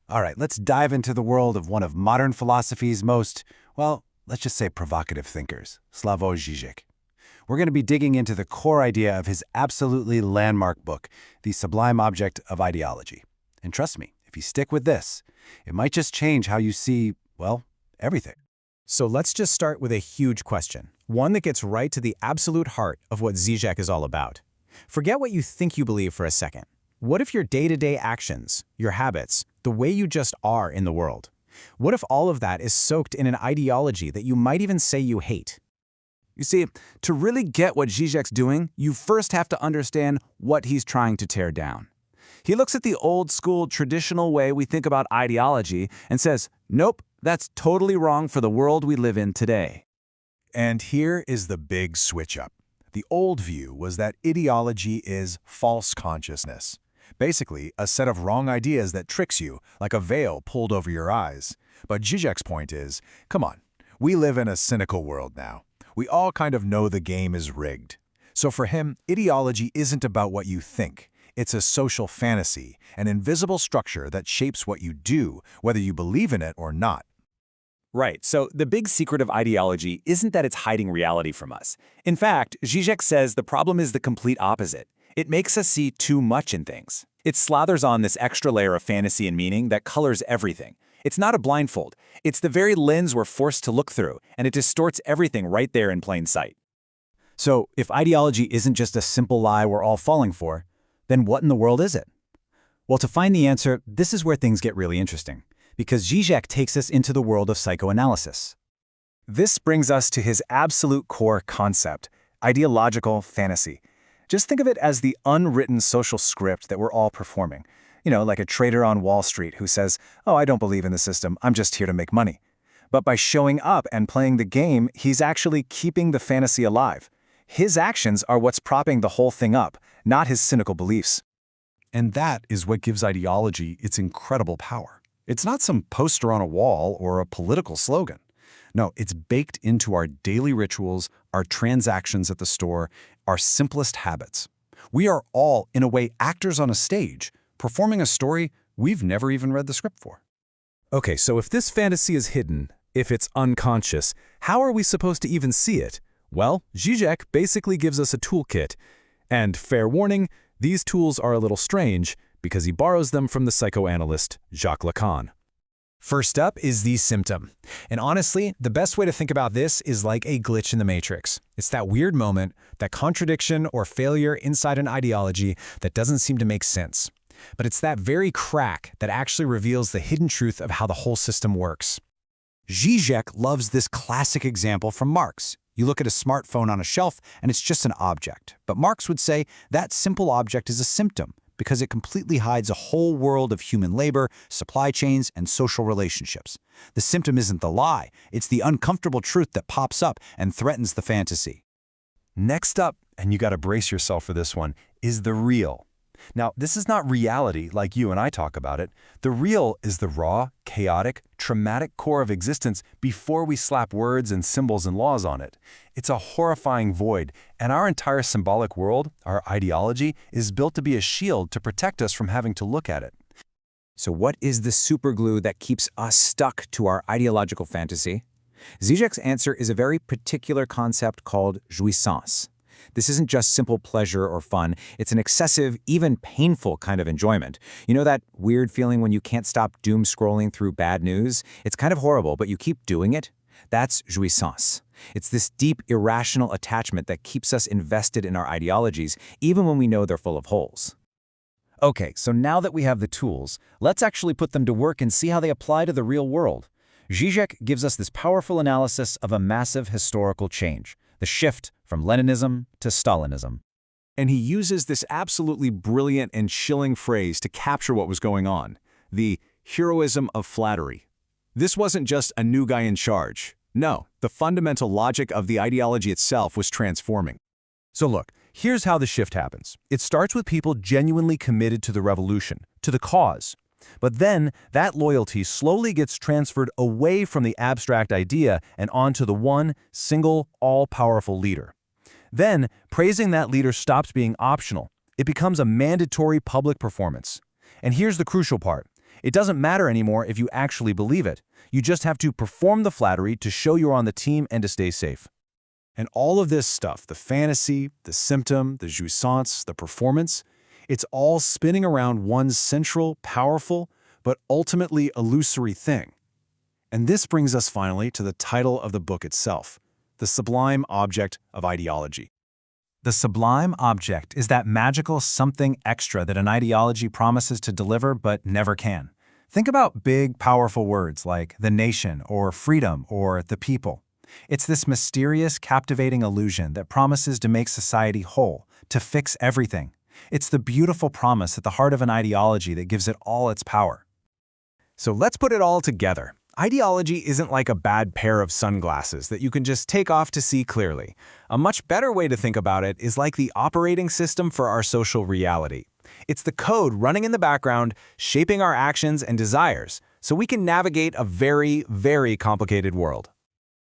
All right, let's dive into the world of one of modern philosophy's most, well, let's just say provocative thinkers, Slavoj Žižek. We're going to be digging into the core idea of his absolutely landmark book, The Sublime Object of Ideology. And trust me, if you stick with this, it might just change how you see, well, everything. So let's just start with a huge question, one that gets right to the absolute heart of what Žižek is all about. Forget what you think you believe for a second. What if your day-to-day actions, your habits, the way you just are in the world? What if all of that is soaked in an ideology that you might even say you hate? You see, to really get what Žižek's doing, you first have to understand what he's trying to tear down. He looks at the old-school, traditional way we think about ideology and says, nope, that's totally wrong for the world we live in today. And here is the big switch-up. The old view was that ideology is false consciousness. Basically, a set of wrong ideas that tricks you, like a veil pulled over your eyes. But Žižek's point is, come on, we live in a cynical world now. We all kind of know the game is rigged. So for him, ideology isn't about what you think. It's a social fantasy, an invisible structure that shapes what you do, whether you believe in it or not. Right, so the big secret of ideology isn't that it's hiding reality from us. In fact, Žižek says the problem is the complete opposite. It makes us see too much in things. It slathers on this extra layer of fantasy and meaning that colors everything. It's not a blindfold. It's the very lens we're forced to look through, and it distorts everything right there in plain sight. So, if ideology isn't just a simple lie we're all falling for, then what in the world is it? Well, to find the answer, this is where things get really interesting, because Žižek takes us into the world of psychoanalysis. This brings us to his absolute core concept, ideological fantasy. Just think of it as the unwritten social script that we're all performing. You know, like a trader on Wall Street who says, oh, I don't believe in the system, I'm just here to make money. But by showing up and playing the game, he's actually keeping the fantasy alive. His actions are what's propping the whole thing up, not his cynical beliefs. And that is what gives ideology its incredible power. It's not some poster on a wall or a political slogan. No, it's baked into our daily rituals, our transactions at the store, our simplest habits. We are all, in a way, actors on a stage, performing a story we've never even read the script for. Okay, so if this fantasy is hidden, if it's unconscious, how are we supposed to even see it? Well, Žižek basically gives us a toolkit. And fair warning, these tools are a little strange because he borrows them from the psychoanalyst Jacques Lacan. First up is the symptom. And honestly, the best way to think about this is like a glitch in the matrix. It's that weird moment, that contradiction or failure inside an ideology that doesn't seem to make sense. But it's that very crack that actually reveals the hidden truth of how the whole system works. Žižek loves this classic example from Marx. You look at a smartphone on a shelf and it's just an object. But Marx would say that simple object is a symptom, because it completely hides a whole world of human labor, supply chains, and social relationships. The symptom isn't the lie, it's the uncomfortable truth that pops up and threatens the fantasy. Next up, and you got to brace yourself for this one, is the real. Now, this is not reality like you and I talk about it. The real is the raw, chaotic, traumatic core of existence before we slap words and symbols and laws on it. It's a horrifying void, and our entire symbolic world, our ideology, is built to be a shield to protect us from having to look at it. So what is the superglue that keeps us stuck to our ideological fantasy? Žižek's answer is a very particular concept called jouissance. This isn't just simple pleasure or fun, it's an excessive, even painful kind of enjoyment. You know that weird feeling when you can't stop doom scrolling through bad news? It's kind of horrible, but you keep doing it? That's jouissance. It's this deep, irrational attachment that keeps us invested in our ideologies, even when we know they're full of holes. Okay, so now that we have the tools, let's actually put them to work and see how they apply to the real world. Žižek gives us this powerful analysis of a massive historical change, the shift from Leninism to Stalinism. And he uses this absolutely brilliant and chilling phrase to capture what was going on, the heroism of flattery. This wasn't just a new guy in charge. No, the fundamental logic of the ideology itself was transforming. So look, here's how the shift happens. It starts with people genuinely committed to the revolution, to the cause. But then that loyalty slowly gets transferred away from the abstract idea and onto the one, single, all-powerful leader. Then, praising that leader stops being optional. It becomes a mandatory public performance. And here's the crucial part. It doesn't matter anymore if you actually believe it. You just have to perform the flattery to show you're on the team and to stay safe. And all of this stuff, the fantasy, the symptom, the jouissance, the performance, it's all spinning around one central, powerful, but ultimately illusory thing. And this brings us finally to the title of the book itself, The Sublime Object of Ideology. The sublime object is that magical something extra that an ideology promises to deliver but never can. Think about big, powerful words like the nation or freedom or the people. It's this mysterious, captivating illusion that promises to make society whole, to fix everything. It's the beautiful promise at the heart of an ideology that gives it all its power. So let's put it all together. Ideology isn't like a bad pair of sunglasses that you can just take off to see clearly. A much better way to think about it is like the operating system for our social reality. It's the code running in the background, shaping our actions and desires, so we can navigate a very, very complicated world.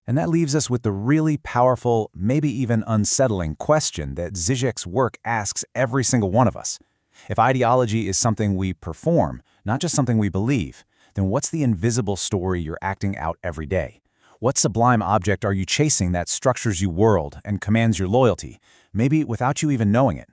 And that leaves us with the really powerful, maybe even unsettling question that Žižek's work asks every single one of us. If ideology is something we perform, not just something we believe, then what's the invisible story you're acting out every day? What sublime object are you chasing that structures your world and commands your loyalty, maybe without you even knowing it?